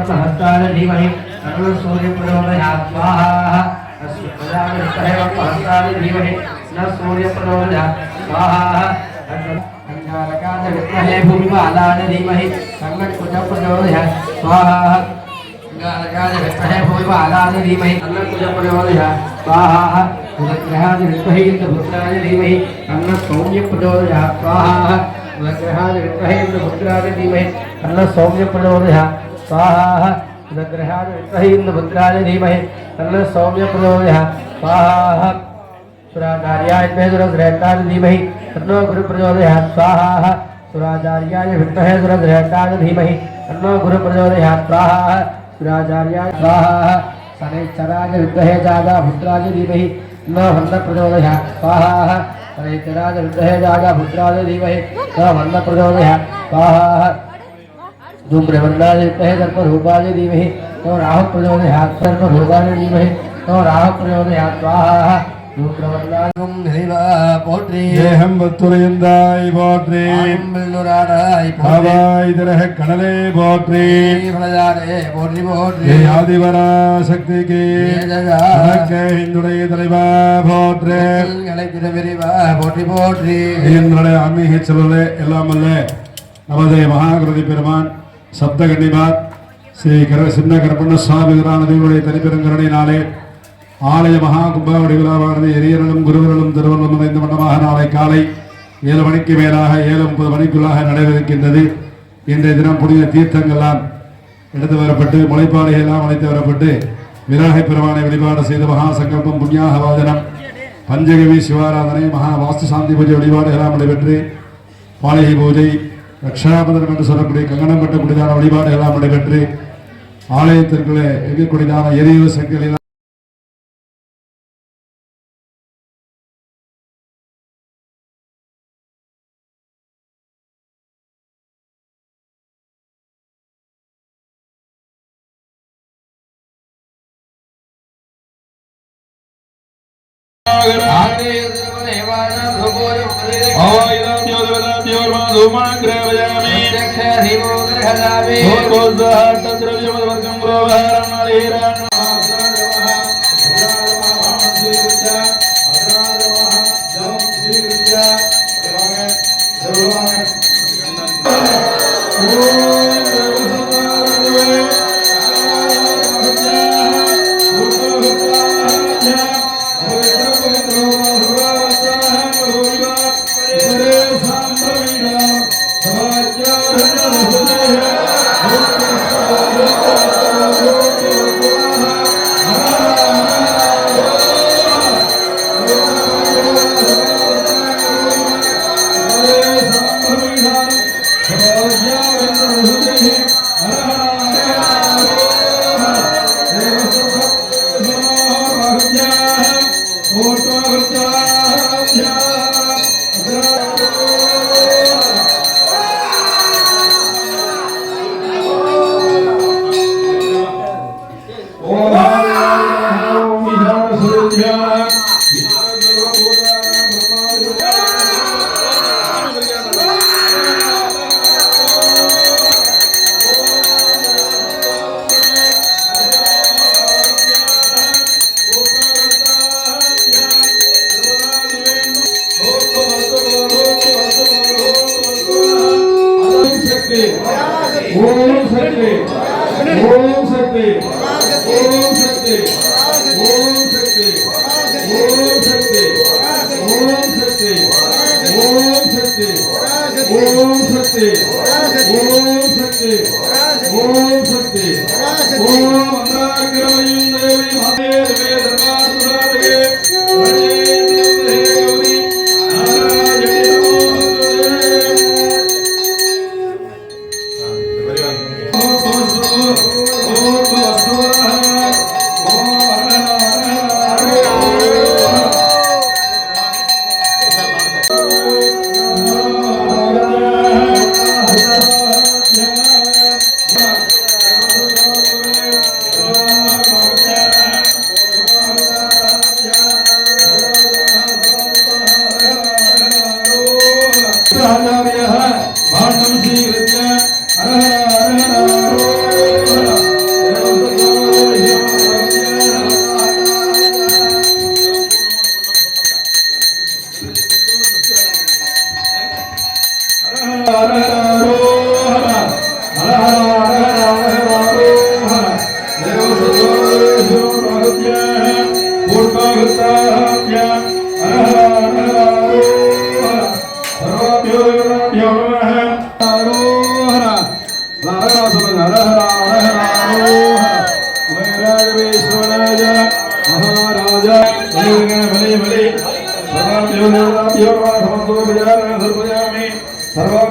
ब्रह्महस्ताय धीमहि तन्नो सूर्य प्रचोदयात् स्वाहा अस्य प्रजापतिः ब्रह्महस्ताय धीमहि न सूर्य प्रचोदयात् स्वाहा अंगारकाय विद्महे भूमिपालाय धीमहि तन्नो कुजः प्रचोदयात् स्वाहा अंगारकाय विद्महे भूमिपालाय धीमहि तन्नो कुजः प्रचोदयात् स्वाहा उदग्रहाय विद्महे इंद्रपुत्राय धीमहि तन्नो सौम्य प्रचोदयात् स्वाहा उदग्रहाय विद्महे इंद्रपुत्राय धीमहि तन्नो सौम्य प्रचोदयात् स्वाहा उदग्रहाय विद्महे इंद्रपुत्राय धीमहि तन्नो सौम्य प्रचोदयात् स्वाहा सुराचार्याय सुरश्रेष्ठाय धीमहि तन्नो गुरु प्रचोदयात् स्वाहा सुराचार्याय विद्महे सुरश्रेष्ठाय धीमहि तन्नो गुरु प्रचोदयात् स्वाहा सुराचार्याय स्वाहा शनैश्चराय विद्महे जागा पुत्राय धीमहि तन्नो वन्द प्रचोदयात् स्वाहा शनैश्चराय विद्महे जागा पुत्राय धीमहि तन्नो वन्द प्रचोदयात् स्वाहा धूम्रवर्णाय विद्महे सर्परूपाय धीमहि तन्नो राहु प्रचोदयात् सर्परूपाय धीमहि तन्नो राहु प्रचोदयात् स्वाहा தேகம் பத்துரையந்தாய் போற்றே பாவாய் திரக கடலே போற்றே போற்றி போற்றி ஆதிவரா சக்திக்கு இந்துடைய தலைவா போற்றே போற்றி போற்றி என்னுடைய ஆன்மீக செல்வர்களே எல்லாம் அல்ல நமது மகாகிருதி பெருமான் சப்தகன்னிமார் ஸ்ரீ சின்ன கருப்பண்ண சுவாமிகரானதையுடைய தனிப்பெருங்கருணையினாலே ஆலய மகா கும்பாவடி விழாவானது எரியர்களும் குருவர்களும் திருவள்ளும் நிறைந்த வண்ணமாக நாளை காலை 7 மணிக்கு மேலாக 7:30 மணிக்குள்ளாக நடைபெறுகின்றது. இன்றைய தினம் புனித தீர்த்தங்கள்லாம் எடுத்து வரப்பட்டு முளைப்பாறைகள் எல்லாம் அழைத்து வரப்பட்டு விநாயக பெருமானை வழிபாடு செய்த மகா சங்கல்பம் புண்ணியாக வாதனம் பஞ்சகவி சிவாராதனை மகா வாஸ்து சாந்தி பூஜை வழிபாடு எல்லாம் நடைபெற்று பாலகி பூஜை ரக்ஷாபந்தனம் என்று சொல்லக்கூடிய கங்கணம் கட்டக்கூடியதான வழிபாடு எல்லாம் நடைபெற்று ஆலயத்திற்குள்ளே இருக்கக்கூடியதான எரிவு சங்கில்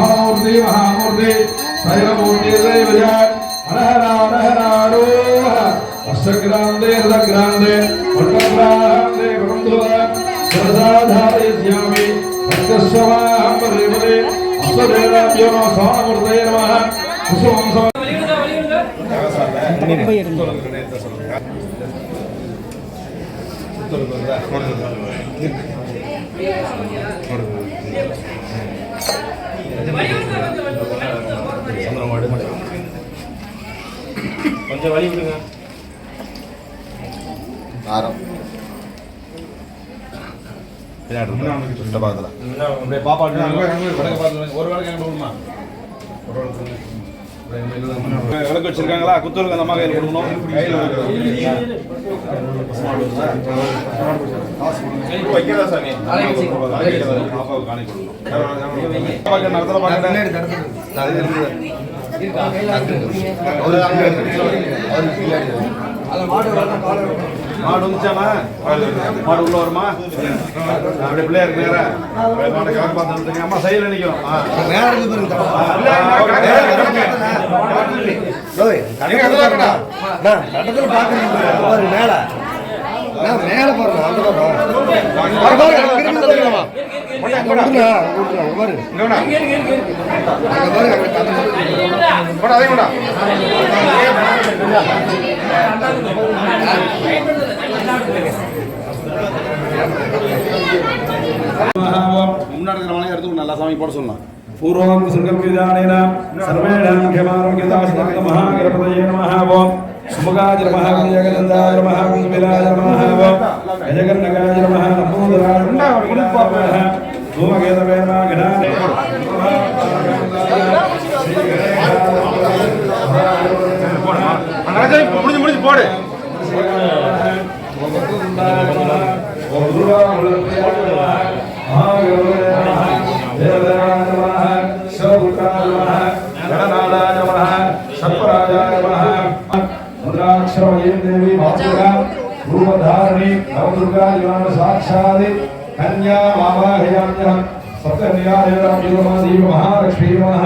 சோமமூர்த்தி மகாமூர்த்தி சைவமூர்த்தி தேவஜான் ஹரஹராரோஹர அஷ்டகிராந்தே ரதகிராந்தே பட்டபிராந்தே பரந்துவ சரதாதாரயஸ்யாமி சத்யஸ்வமாஹம் பரிவரே அஸ்வதேவாப்யோ சோமமூர்த்தயே நமः குசுமம் கொஞ்சம் வழி விடுங்க ஆரம் பாப்பா ஒரு விளக்கு வச்சிருக்காங்களா குத்தலுக்கு அந்த மாதிரி கையில் கொடுக்கணும் வைக்கிறதா சாமி பாப்பாவுக்கு காணி கொடுக்கணும் நடத்தல மாடு வந்துச்சாமா மாடு உள்ள வருமா அப்படியே பிள்ளையாருக்கு நேர மாட்டை கலந்து பார்த்துருக்கீங்க அம்மா சைடில் நிற்கும் மேல மேல முன்னாடி எடுத்து நல்லா சாமி போட சொல்லலாம் பூர்வம் சங்கல்பிதானேன சர்வேணாம் க்ஷமாரோக்யதாஸ்தம் மகாகணபதயே நமः ஓம் சுமுகாய நமः ஜெகநந்தாய நமः கும்பிலாய நமः ஓம் கஜகர்ணகாய நமः நமோதராய நமः பூமகேதவே நமः கணானே முடிஞ்சு போடு देवी रूपधारिणी नवदुर्गा साक्षात् कन्या आवाहयाम्यहं सप्तन्यादेवी महालक्ष्मी नमः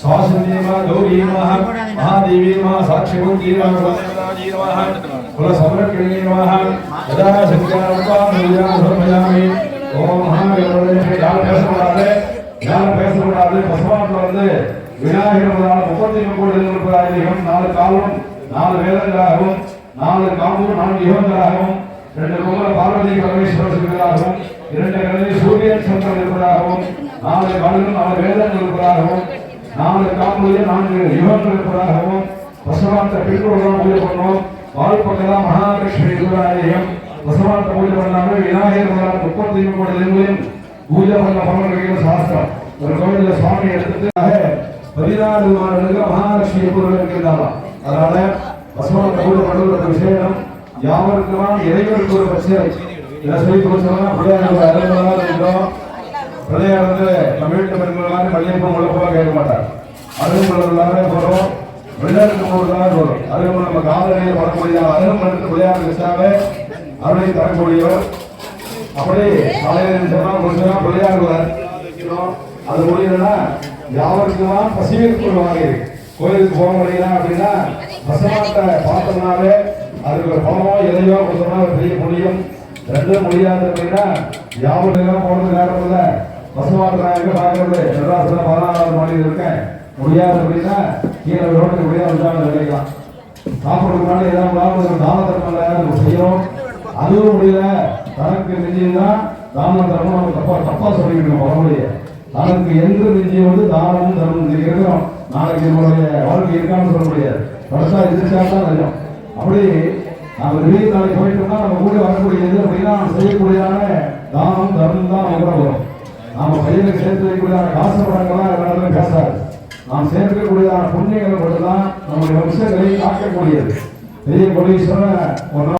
स्वासुनी गौरी नमः महादेवी साक्षिभूति नमः कुलसंरक्षिणी नमः यदा शंकराचार्यामि ओम महागणपतये ஞான பேசக்கூடாது பசுமாட்டில் வந்து விநாயகர் 33 கோடி ரூபாயும் 4 காலம் 4 வேதங்களாகவும் 4 காம்பு 4 யுகங்களாகவும் 2 குமர பார்வதி பரமேஸ்வரர் இருப்பதாகவும் 2 கடலில் சூரியன் சந்திரன் இருப்பதாகவும் 4 கடலும் 4 வேதங்கள் இருப்பதாகவும் 4 காம்புல 4 யுகங்கள் இருப்பதாகவும் பசுமாட்ட பின்புறம் பூஜை பண்ணோம் வாழ்பக்கெல்லாம் மகாலட்சுமி இருப்பதாகவும் பசுமாட்ட பூஜை பண்ணாமல் விநாயகர் 33 கோடி ரூபாயும் பூஜை பண்ண பரமர்கள் சாஸ்திரம் ஒரு கோவிலில் சுவாமி எடுத்துட்டு 14 மாதங்களுக்கு மகாலட்சுமி பூஜை இருக்கின்றாராம். அதனால பசுமாட்ட பூஜை பண்ணுறது விசேஷம். யாவருக்குமான இறைவனுக்கு ஒரு பிரச்சனை இதை சொல்லி கொடுத்தோம்னா பிள்ளையார் அருள்மலா இருக்கிறோம். பிள்ளையார் வந்து நம்ம வீட்டு பெண்கள் மல்லிகைப்பூ முளைப்பா கேட்க மாட்டார். அருள்மலர்லாமே போகிறோம், பிள்ளையாருக்கு போகிறதாவே போகிறோம். அருள்மலை நம்ம காதலையில் வரக்கூடிய அருள்மலருக்கு பிள்ளையார் வச்சாவே அருளை தரக்கூடியவர். அப்படி காலையில் சொன்னா பிள்ளையார் அது முடியலன்னா யாவருக்குமா பசிவிற்குள்வாங்க கோயிலுக்கு போக முடியல அப்படின்னா பசுமாட்டை பார்த்தோம்னாவே அதுக்கு ஒரு பணமோ எதையோ கொடுத்தோம்னா பெரிய முடியும். ரெண்டும் முடியாது அப்படின்னா யாவருக்கெல்லாம் போகிறது நேரம் இல்லை. பசுமாட்டை நான் எங்கே பார்க்கறது மெட்ராஸில் 14வது மாடியில் இருக்கேன். முடியாது அப்படின்னா கீழே ரோட்டுக்கு முடியாது நினைக்கலாம். சாப்பிட்றதுக்கு முன்னாடி ஏதாவது தான தர்மம் செய்யணும். அதுவும் முடியல, தனக்கு மிஞ்சியதுதான் தானம் தர்மம். நம்ம தப்பா சொல்லிக்கிட்டு இருக்கோம் பழமொழியை. தனக்கு என்று மிஞ்சியது தானமும் தர்மம். இன்னைக்கு இருக்கிறோம், நாளைக்கு நம்மளுடைய வாழ்க்கை இருக்கான்னு சொல்ல முடியாது. படத்தா எதிர்த்தா தான் தெரியும். அப்படி நம்ம வெளியே நாளைக்கு போயிட்டோம்னா நம்ம கூட வரக்கூடியது அப்படின்னா செய்யக்கூடியதான தானம் தர்மம் தான் நம்ம கூட வரும். நாம பையனுக்கு சேர்த்து வைக்கக்கூடியதான காசு படங்கள்லாம் எல்லாருமே பேசாது. நாம் சேர்க்கக்கூடியதான புண்ணியங்கள் மட்டும்தான் நம்முடைய வம்சங்களை காக்கக்கூடியது. பெரிய கோடீஸ்வரன் ஒரு